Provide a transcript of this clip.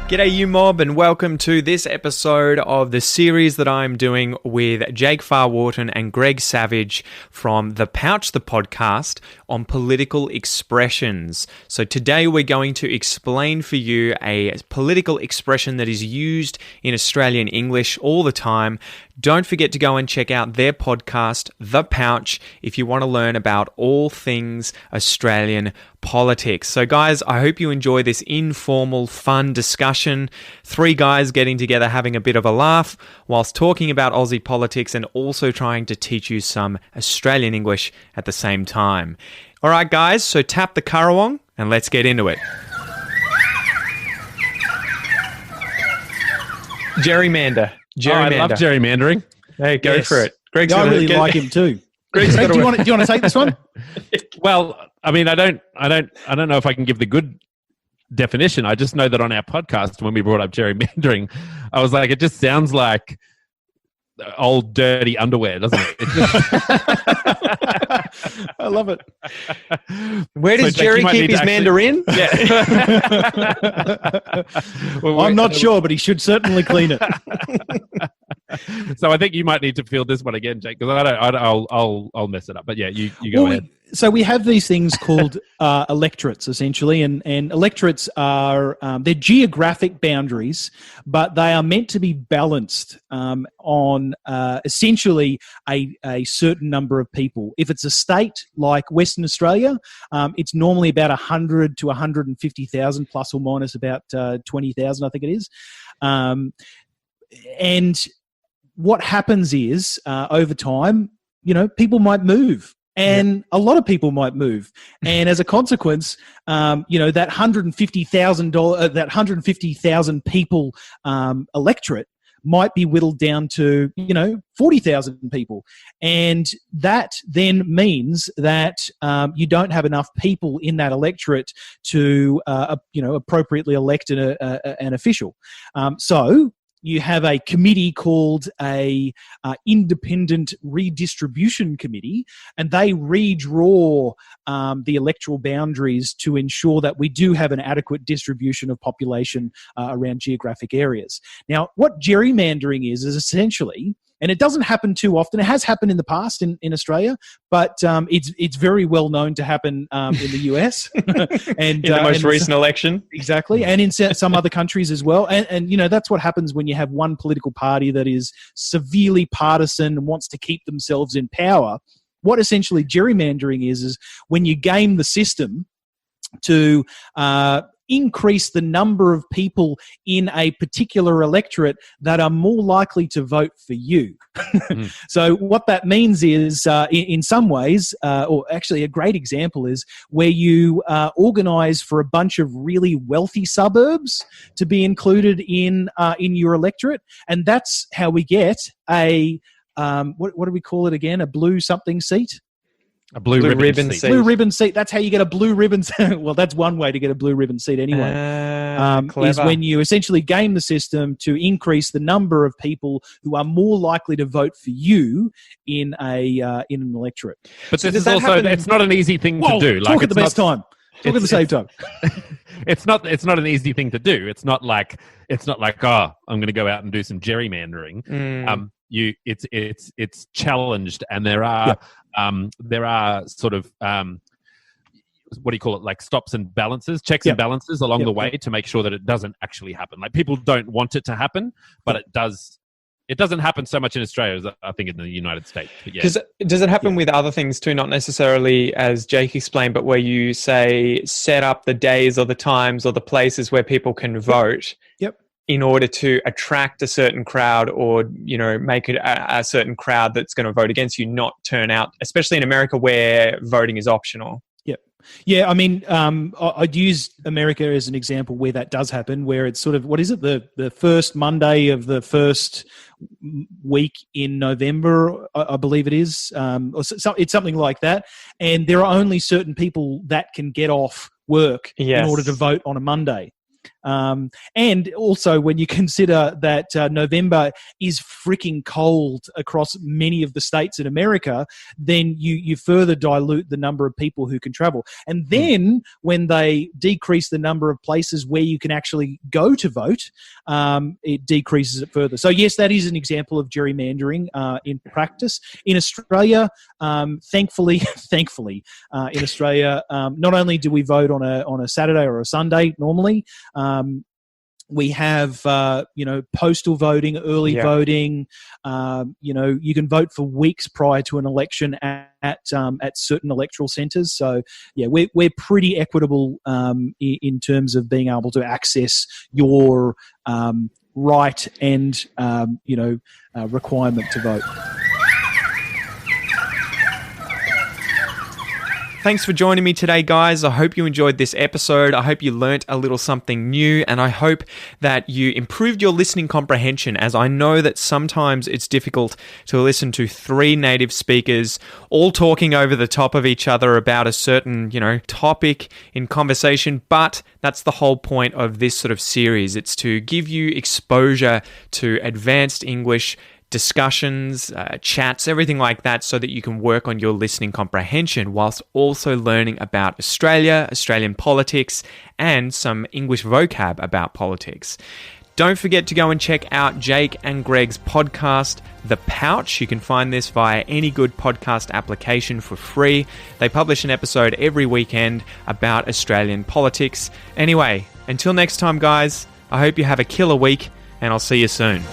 G'day you mob, and welcome to this episode of the series that I'm doing with Jake Farwharton and Greg Savage from The Pouch, the podcast on political expressions. So today we're going to explain for you a political expression that is used in Australian English all the time. Don't forget to go and check out their podcast, The Pouch, if you want to learn about all things Australian politics. So guys, I hope you enjoy this informal, fun discussion. Three guys getting together, having a bit of a laugh, whilst talking about Aussie politics and also trying to teach you some Australian English at the same time. All right, guys, so tap the currawong and let's get into it. Gerrymander. I love gerrymandering. Hey, go for it. Greg's I really like him too. Greg, do you want to take this one? Well, I mean, I don't know if I can give the good definition. I just know that on our podcast, when we brought up gerrymandering, I was like, it just sounds like old dirty underwear, doesn't it? I love it. Where does Jerry keep his mandarin? Yeah. Well, I'm not sure, but he should certainly clean it. So I think you might need to field this one again, Jake, because I'll mess it up. But yeah, you go ahead. So we have these things called electorates, essentially, and electorates are they're geographic boundaries, but they are meant to be balanced on essentially a certain number of people. If it's a state like Western Australia, it's normally about 100 to 150,000, plus or minus about 20,000, I think it is. And what happens is over time, people might move. And a lot of people might move, and as a consequence, that 150,000 people electorate might be whittled down to 40,000 people, and that then means that you don't have enough people in that electorate to appropriately elect an official. So you have a committee called a independent redistribution committee, and they redraw the electoral boundaries to ensure that we do have an adequate distribution of population around geographic areas. Now, what gerrymandering is essentially, and it doesn't happen too often. It has happened in the past in Australia, but it's very well known to happen in the US. And in the most recent election. Exactly. And in some other countries as well. And that's what happens when you have one political party that is severely partisan and wants to keep themselves in power. What essentially gerrymandering is when you game the system to increase the number of people in a particular electorate that are more likely to vote for you. So what that means is, in some ways, or actually a great example is where you organise for a bunch of really wealthy suburbs to be included in your electorate, and that's how we get a what do we call it again? A blue something seat. A blue ribbon seat. Blue ribbon seat. That's how you get a blue ribbon seat. Well, that's one way to get a blue ribbon seat anyway. Is when you essentially game the system to increase the number of people who are more likely to vote for you in an electorate. But this is also, it's not an easy thing to do. Talk at the best time. Talk at the same time. It's not an easy thing to do. It's not like I'm going to go out and do some gerrymandering. It's challenged, and there are sort of what do you call it, like stops and balances, checks and balances along the way to make sure that it doesn't actually happen. Like, people don't want it to happen, but it does. It doesn't happen so much in Australia as I think in the United States. Because does it happen with other things too? Not necessarily as Jake explained, but where you say set up the days or the times or the places where people can vote. Yep. In order to attract a certain crowd, or make it a certain crowd that's going to vote against you, not turn out, especially in America where voting is optional. Yeah, I mean, I'd use America as an example where that does happen, where it's sort of, what is it, the first Monday of the first week in November, I believe it is. It's something like that. And there are only certain people that can get off work in order to vote on a Monday. And also when you consider that November is freaking cold across many of the states in America, then you further dilute the number of people who can travel. And then when they decrease the number of places where you can actually go to vote, it decreases it further. So yes, that is an example of gerrymandering in practice. In Australia, thankfully, in Australia, not only do we vote on a Saturday or a Sunday normally, we have postal voting, early voting. You can vote for weeks prior to an election at certain electoral centres. So yeah, we're pretty equitable in terms of being able to access your right and requirement to vote. Thanks for joining me today, guys. I hope you enjoyed this episode. I hope you learnt a little something new, and I hope that you improved your listening comprehension, as I know that sometimes it's difficult to listen to 3 native speakers all talking over the top of each other about a certain, topic in conversation, but that's the whole point of this sort of series. It's to give you exposure to advanced English discussions, chats, everything like that, so that you can work on your listening comprehension whilst also learning about Australia, Australian politics, and some English vocab about politics. Don't forget to go and check out Jake and Gregg's podcast, The Pouch. You can find this via any good podcast application for free. They publish an episode every weekend about Australian politics. Anyway, until next time, guys, I hope you have a killer week, and I'll see you soon.